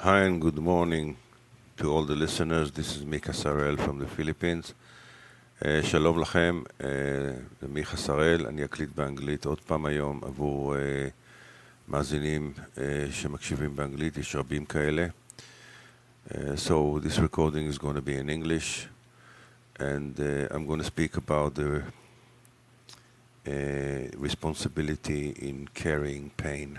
Hi and good morning to all the listeners. This is Mika Sarel from the Philippines. שלום לכם, זה מיכה שראל, אני אקליט באנגלית עוד פעם היום עבור מאזינים שמקשיבים באנגלית, יש רבים כאלה. So this recording is going to be in English and I'm going to speak about the responsibility in carrying pain.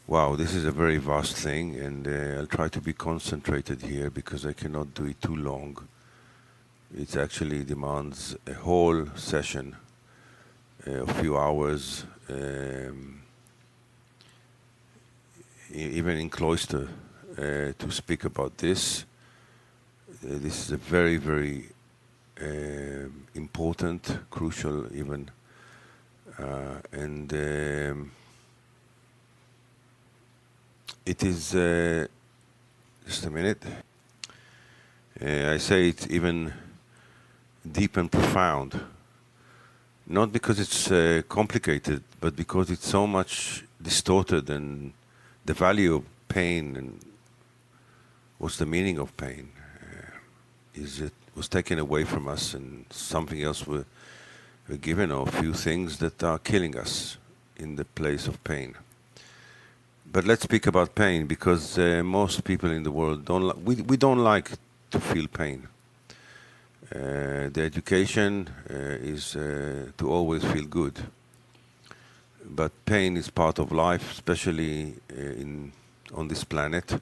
Wow, this is a very vast thing, and I'll try to be concentrated here because I cannot do it too long. It actually demands a whole session, a few hours, even in cloister, to speak about this. This is a very, very important, crucial even, and it is, just a minute, I say it's even deep and profound, not because it's complicated, but because it's so much distorted, and the value of pain and what's the meaning of pain is it was taken away from us and something else were given, or a few things that are killing us in the place of pain. But let's speak about pain, because most people in the world we don't like to feel pain. The education is to always feel good. But pain is part of life, especially on this planet.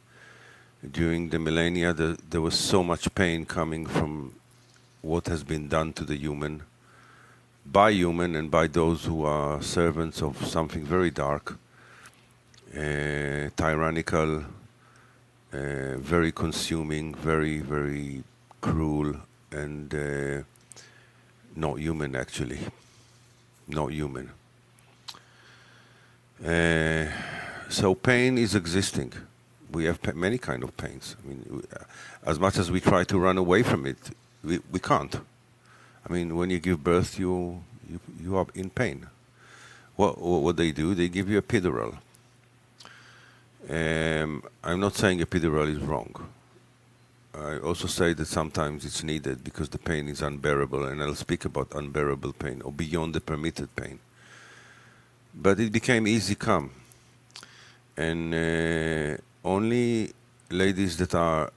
During the millennia, there was so much pain coming from what has been done to the human, by human and by those who are servants of something very dark, tyrannical, very consuming, very, very cruel, and not human, actually. Not human. So pain is existing. We have many kind of pains. I mean, as much as we try to run away from it, we can't. I mean, when you give birth, you are in pain. What they do, they give you a epidural. I'm not saying epidural is wrong. I also say that sometimes it's needed because the pain is unbearable, and I'll speak about unbearable pain or beyond the permitted pain. But it became easy come, and only ladies that are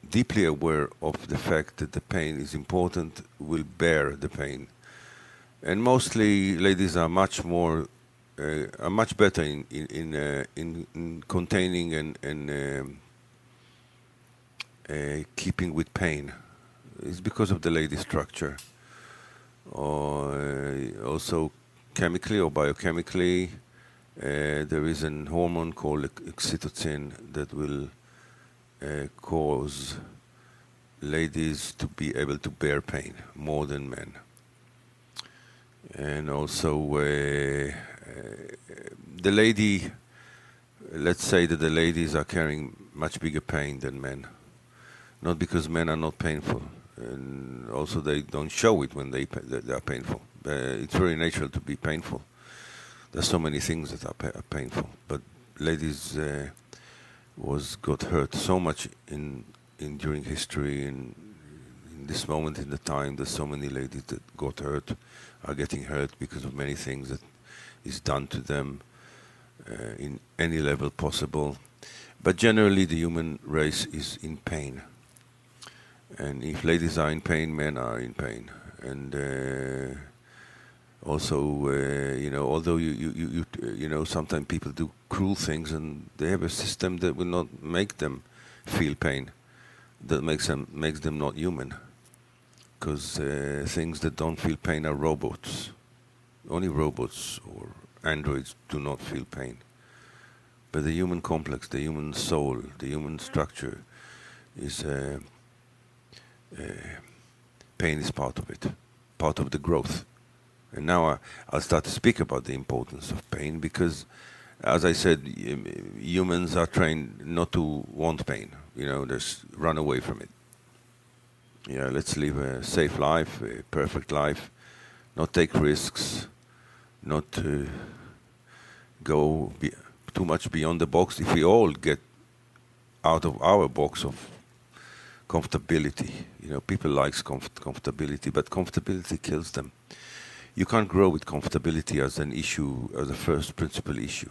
deeply aware of the fact that the pain is important will bear the pain. And mostly ladies are much more are much better in containing and keeping with pain. It's because of the lady structure, or also chemically or biochemically. There is an hormone called oxytocin that will cause ladies to be able to bear pain more than men. And also the lady, let's say that the ladies are carrying much bigger pain than men. Not because men are not painful, and also they don't show it when they are painful. It's very natural to be painful. There's so many things that are painful, but ladies got hurt so much in during history, and in this moment in the time, there's so many ladies that got hurt, are getting hurt because of many things that is done to them in any level possible. But generally, the human race is in pain. And if ladies are in pain, men are in pain. And also, although you know, sometimes people do cruel things, and they have a system that will not make them feel pain, that makes them not human. Because things that don't feel pain are robots. Only robots or androids do not feel pain. But the human complex, the human soul, the human structure is pain is part of it, part of the growth. And now I'll start to speak about the importance of pain, because, as I said, humans are trained not to want pain. Just run away from it. Let's live a safe life, a perfect life, not take risks, not go too much beyond the box. If we all get out of our box of comfortability. People like comfortability, but comfortability kills them. You can't grow with comfortability as an issue, as a first principle issue.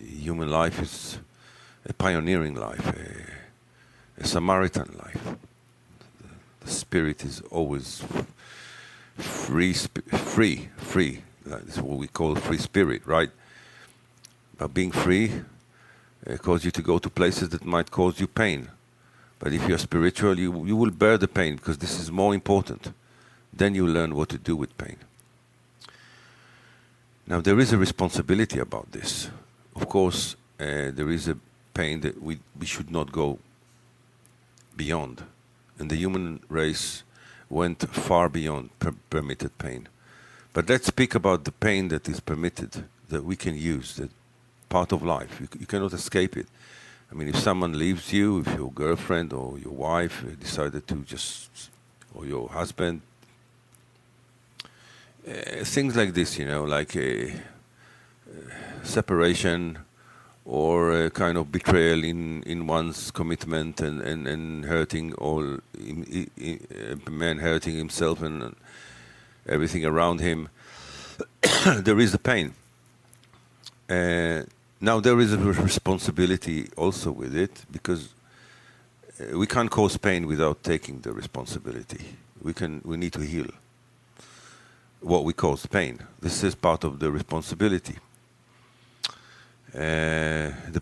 Human life is a pioneering life, a Samaritan life. The spirit is always free. This is what we call free spirit, right? But being free causes you to go to places that might cause you pain. But if you're spiritual, you will bear the pain, because this is more important. Then you learn what to do with pain. Now, there is a responsibility about this. Of course, there is a pain that we should not go beyond. And the human race went far beyond permitted pain. But let's speak about the pain that is permitted, that we can use, that part of life. You cannot escape it. I mean, if someone leaves you, if your girlfriend or your wife decided to or your husband, things like this, like a separation or a kind of betrayal in one's commitment and hurting a man hurting himself and everything around him, there is a pain. Now there is a responsibility also with it, because we can't cause pain without taking the responsibility. We need to heal what we cause pain. This is part of the responsibility. The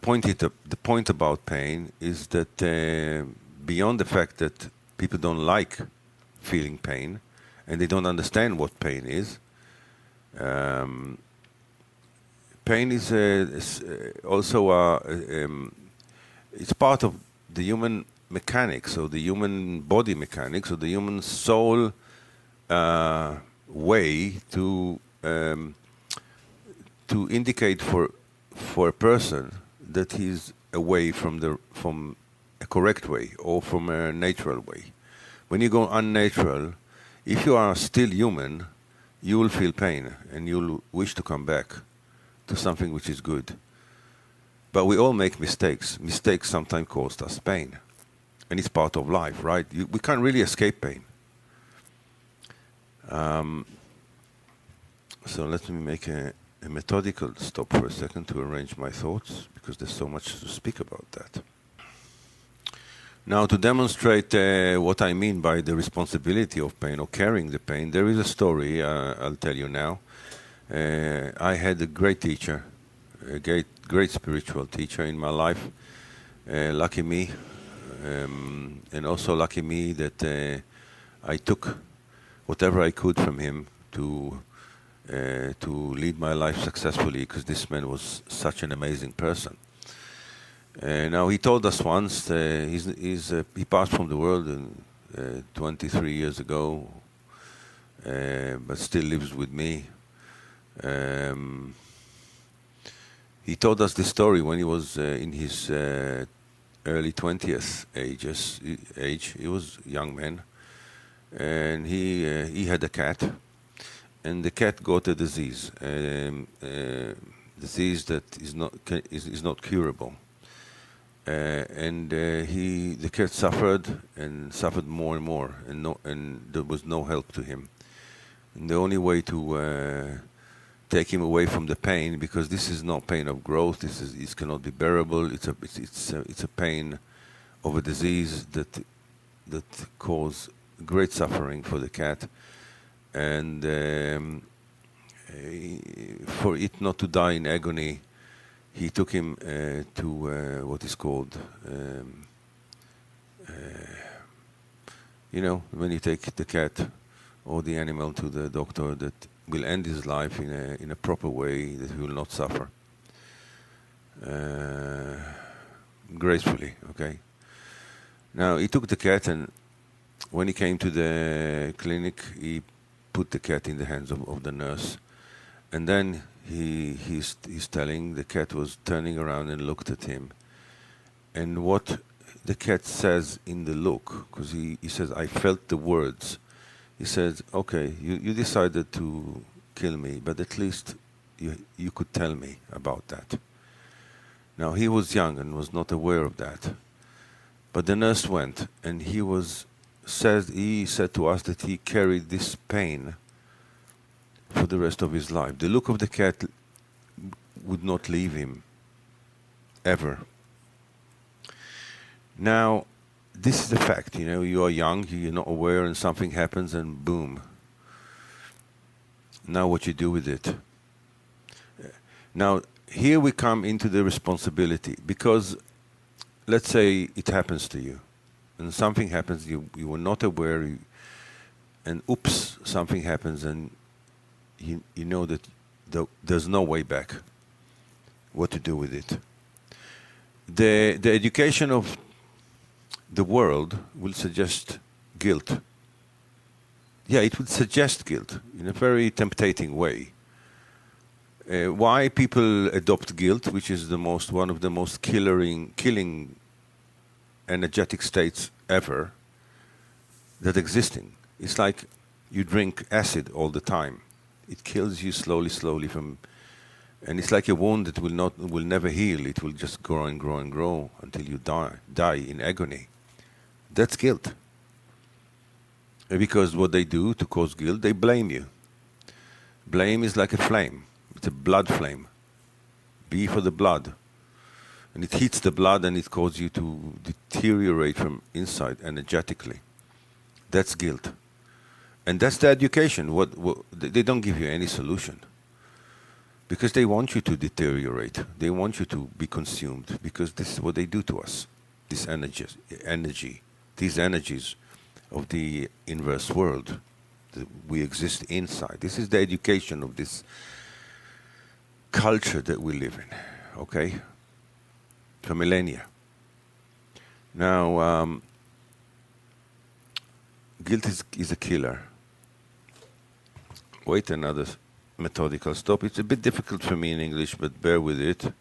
point about pain is that beyond the fact that people don't like feeling pain and they don't understand what pain is, pain is also it's part of the human mechanics, or the human body mechanics, or the human soul way to indicate for a person that he's away from a correct way or from a natural way. When you go unnatural, if you are still human, you will feel pain and you'll wish to come back to something which is good. But we all make mistakes. Mistakes sometimes cause us pain. And it's part of life, right? We can't really escape pain. So let me make a methodical stop for a second to arrange my thoughts, because there's so much to speak about that. Now, to demonstrate what I mean by the responsibility of pain or carrying the pain, there is a story I'll tell you now. I had a great teacher, a great spiritual teacher in my life. Lucky me, and also lucky me that I took whatever I could from him to lead my life successfully, because this man was such an amazing person. Now, he told us once, he passed from the world 23 years ago, but still lives with me. He told us this story when he was in his early 20th age. He was a young man, and he had a cat, and the cat got a disease, disease that is not curable. The cat suffered more and more, and there was no help to him. And the only way to take him away from the pain, because this is not pain of growth, it cannot be bearable. It's a pain of a disease that cause great suffering for the cat, and for it not to die in agony, he took him to what is called, when you take the cat or the animal to the doctor, that will end his life in a proper way, that he will not suffer. Gracefully, okay? Now, he took the cat, and when he came to the clinic, he put the cat in the hands of the nurse. And then he's telling, the cat was turning around and looked at him. And what the cat says in the look, because he says, I felt the words. He says, okay, you decided to kill me, but at least you could tell me about that. Now, he was young and was not aware of that. But the nurse went, and he said to us that he carried this pain for the rest of his life. The look of the cat would not leave him, ever. Now, this is the fact, you are young, you're not aware, and something happens, and boom. Now what you do with it. Now, here we come into the responsibility, because let's say it happens to you, and something happens, you were not aware, and oops, something happens, and you know that there's no way back, what to do with it. The education of the world will suggest guilt. Yeah, it would suggest guilt in a very tempting way. Why people adopt guilt, which is one of the most killing energetic states ever that existing. It's like you drink acid all the time. It kills you slowly and it's like a wound that will never heal. It will just grow and grow and grow until you die in agony. That's guilt. Because what they do to cause guilt, they blame you. Blame is like a flame. It's a blood flame. B for the blood. And it hits the blood and it causes you to deteriorate from inside energetically. That's guilt. And that's the education. They don't give you any solution. Because they want you to deteriorate. They want you to be consumed. Because this is what they do to us. These energies of the inverse world that we exist inside. This is the education of this culture that we live in, okay? For millennia. Now, guilt is a killer. Wait, another methodical stop. It's a bit difficult for me in English, but bear with it.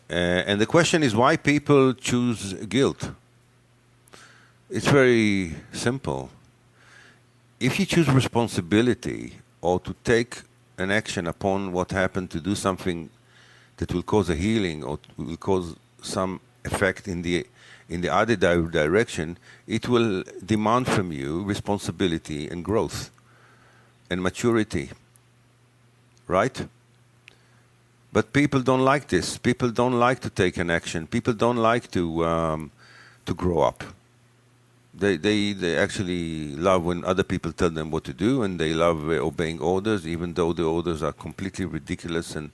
And the question is why people choose guilt. It's very simple. If you choose responsibility or to take an action upon what happened, to do something that will cause a healing or will cause some effect in the other direction, it will demand from you responsibility and growth and maturity, right? But people don't like this. People don't like to take an action. People don't like to grow up. They actually love when other people tell them what to do, and they love obeying orders, even though the orders are completely ridiculous and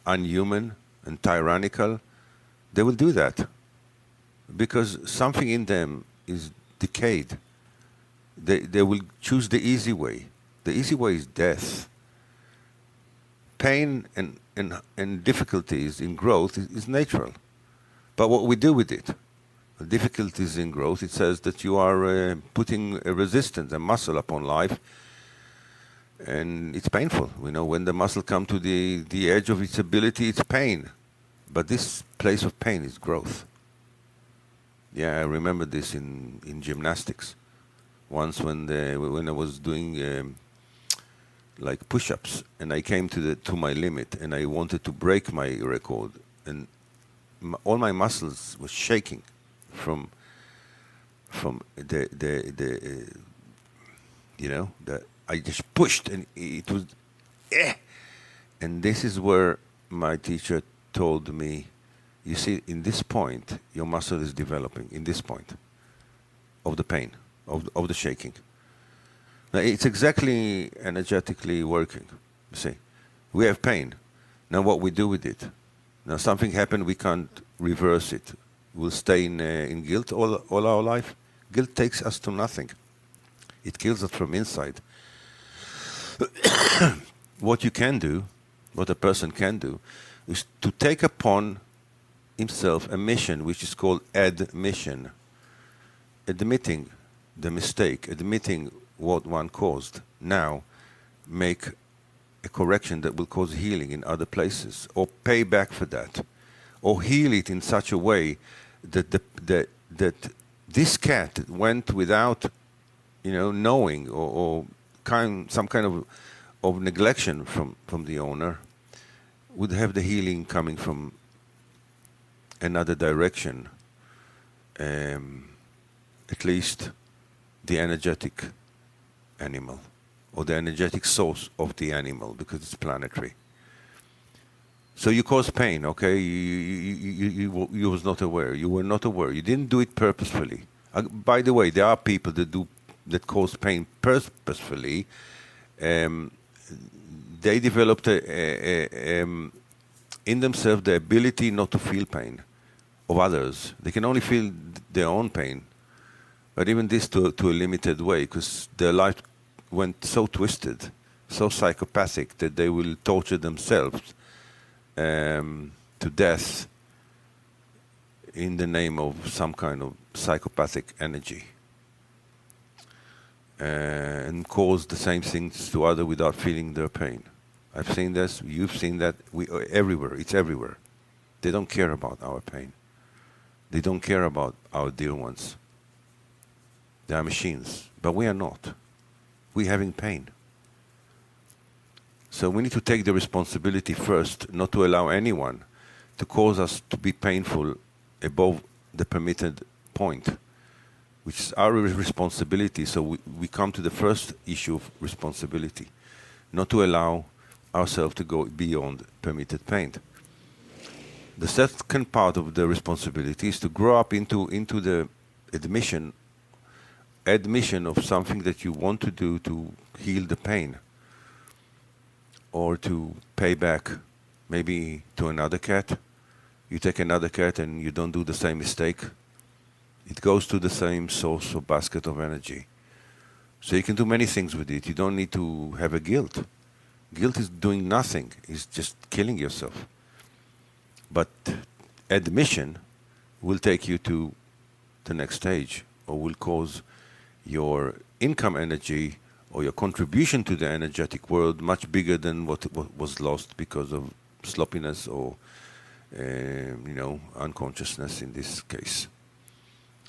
unhuman and tyrannical. They will do that because something in them is decayed. They will choose the easy way. The easy way is death. Pain and difficulties in growth is natural. But what we do with it, the difficulties in growth, it says that you are putting a resistance, a muscle upon life, and it's painful. When the muscle comes to the edge of its ability, it's pain. But this place of pain is growth. Yeah, I remember this in gymnastics. Once when I was doing like push-ups, and I came to my limit, and I wanted to break my record, and all my muscles were shaking from the I just pushed, and it was and this is where my teacher told me, you see, in this point your muscle is developing, in this point of the pain, of the shaking. Now, it's exactly energetically working. You see, we have pain. Now, what we do with it? Now, something happened, we can't reverse it. We'll stay in guilt all our life. Guilt takes us to nothing. It kills us from inside. What you can do, what a person can do, is to take upon himself a mission which is called admission. Admitting the mistake, admitting what one caused. Now, make a correction that will cause healing in other places, or pay back for that, or heal it in such a way that that this cat went without, knowing, or some kind of neglection from the owner, would have the healing coming from another direction, at least the energetic animal, or the energetic source of the animal, because it's planetary. So you cause pain, okay? You was not aware. You were not aware. You didn't do it purposefully. By the way, there are people that cause pain purposefully. They developed in themselves the ability not to feel pain of others. They can only feel their own pain, but even this to a limited way, because their life went so twisted, so psychopathic, that they will torture themselves to death in the name of some kind of psychopathic energy, and cause the same things to others without feeling their pain. I've seen this, you've seen that, everywhere, it's everywhere. They don't care about our pain. They don't care about our dear ones. They are machines, but we are not. We're having pain. So we need to take the responsibility first, not to allow anyone to cause us to be painful above the permitted point, which is our responsibility. So we come to the first issue of responsibility, not to allow ourselves to go beyond permitted pain. The second part of the responsibility is to grow up into the admission of something that you want to do to heal the pain, or to pay back, maybe to another cat. You take another cat and you don't do the same mistake. It goes to the same source or basket of energy. So you can do many things with it. You don't need to have a guilt. Guilt is doing nothing. It's just killing yourself. But admission will take you to the next stage, or will cause your income energy or your contribution to the energetic world much bigger than what was lost because of sloppiness or unconsciousness in this case.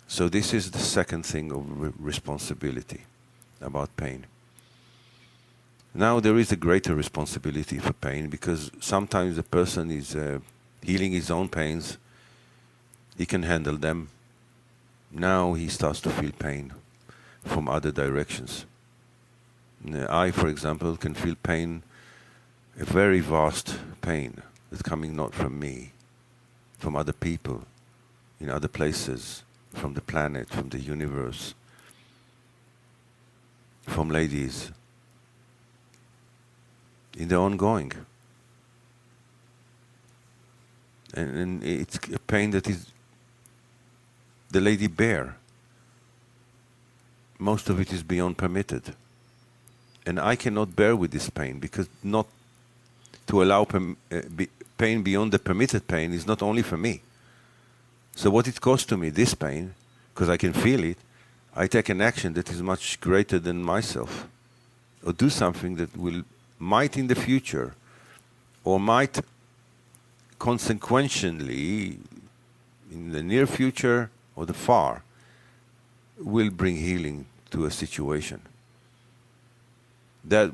So this is the second thing of responsibility about pain. Now there is a greater responsibility for pain, because sometimes a person is healing his own pains. He can handle them. Now he starts to feel pain from other directions. I, for example, can feel pain, a very vast pain that's coming not from me, from other people, in other places, from the planet, from the universe, from ladies, in the ongoing. And it's a pain that is the lady bear. Most of it is beyond permitted. And I cannot bear with this pain, because not to allow pain beyond the permitted pain is not only for me. So what it costs to me, this pain, because I can feel it, I take an action that is much greater than myself, or do something that might in the future, or might consequentially in the near future or the far, will bring healing to a situation. That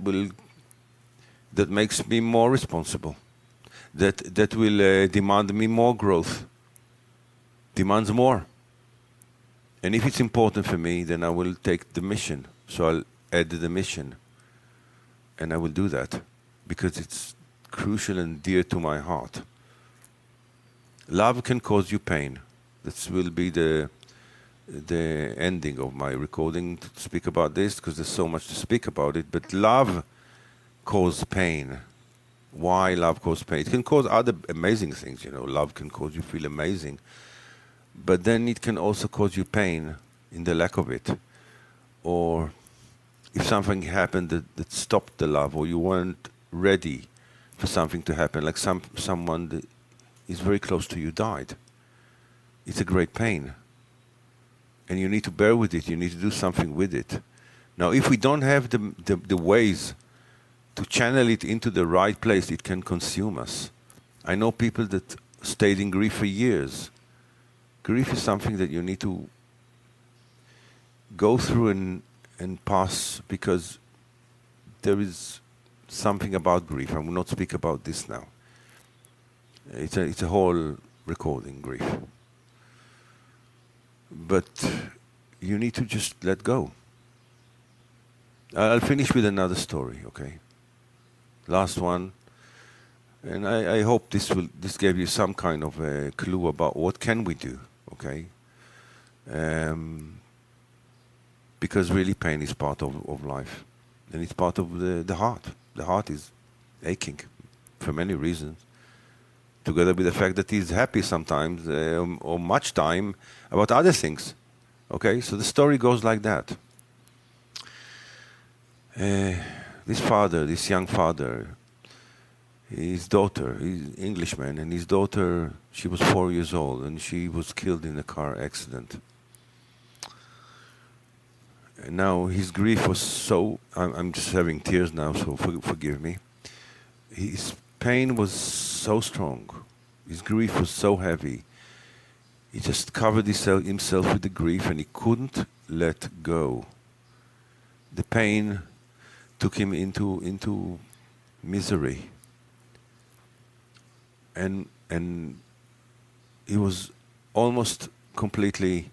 makes me more responsible. That will demand me more growth. Demands more. And if it's important for me, then I will take the mission. So I'll add the mission. And I will do that, because it's crucial and dear to my heart. Love can cause you pain. That will be the ending of my recording, to speak about this, because there's so much to speak about it. But love causes pain. Why love causes pain? It can cause other amazing things, Love can cause you feel amazing. But then it can also cause you pain in the lack of it. Or if something happened that stopped the love, or you weren't ready for something to happen, like someone that is very close to you died. It's a great pain. And you need to bear with it. You need to do something with it. Now, if we don't have the ways to channel it into the right place, it can consume us. I know people that stayed in grief for years. Grief is something that you need to go through and pass, because there is something about grief. I will not speak about this now. It's a whole recording, grief. But you need to just let go. I'll finish with another story, okay? Last one. And I hope this gave you some kind of a clue about what can we do, okay? Because really pain is part of life. And it's part of the heart. The heart is aching for many reasons. Together with the fact that he's happy sometimes, or much time, about other things. Okay, so the story goes like that. This young father, his daughter, he's Englishman, and his daughter, she was 4 years old, and she was killed in a car accident. And now his grief was so, I'm just having tears now, so forgive me. His pain was so strong. His grief was so heavy. He just covered himself with the grief, and he couldn't let go. The pain took him into misery. And he was almost completely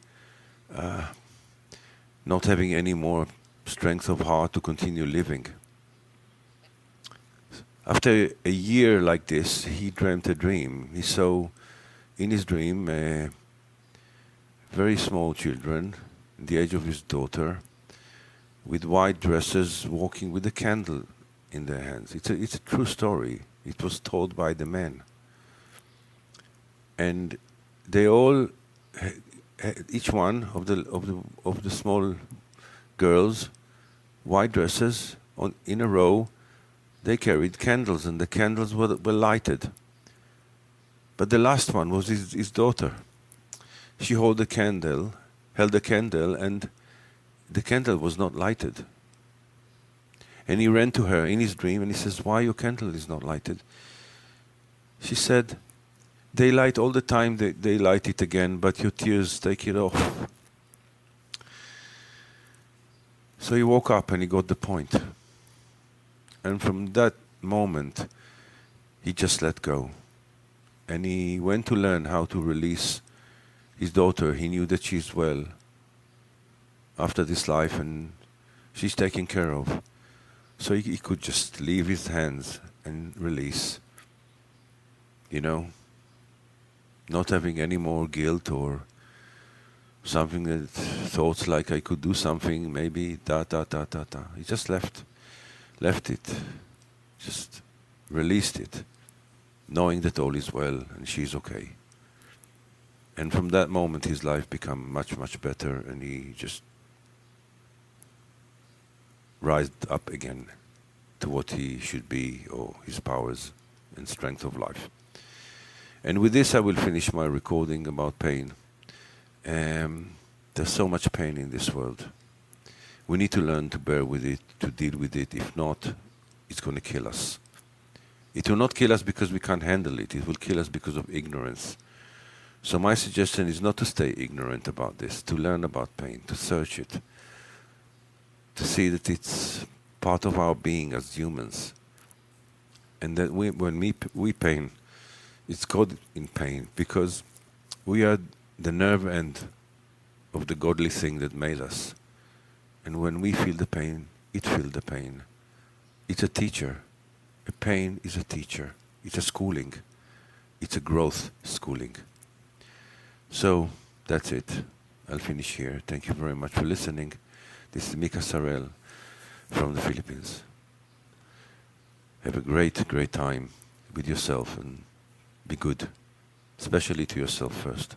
not having any more strength of heart to continue living. After a year like this, he dreamt a dream. He saw in his dream very small children, the age of his daughter, with white dresses, walking with a candle in their hands. It's a true story. It was told by the men. And they all, each one of the small girls, white dresses, in a row, they carried candles, and the candles were lighted. But the last one was his daughter. She held the candle, and the candle was not lighted. And he ran to her in his dream, and he says, "Why your candle is not lighted?" She said, "They light all the time, they light it again, but your tears take it off." So he woke up and he got the point. And from that moment, he just let go. And he went to learn how to release his daughter. He knew that she's well after this life, and she's taken care of. So he could just leave his hands and release. You know, not having any more guilt or something that thoughts like I could do something, maybe, He just left it, just released it, knowing that all is well and she's okay. And from that moment, his life became much, much better, and he just rised up again to what he should be, or his powers and strength of life. And with this, I will finish my recording about pain. There's so much pain in this world. We need to learn to bear with it, to deal with it. If not, it's going to kill us. It will not kill us because we can't handle it. It will kill us because of ignorance. So my suggestion is not to stay ignorant about this, to learn about pain, to search it, to see that it's part of our being as humans. And that when we pain, it's God in pain, because we are the nerve end of the godly thing that made us. And when we feel the pain, it feels the pain. It's a teacher. A pain is a teacher. It's a schooling. It's a growth schooling. So that's it. I'll finish here. Thank you very much for listening. This is Mika Sarel from the Philippines. Have a great, great time with yourself, and be good, especially to yourself first.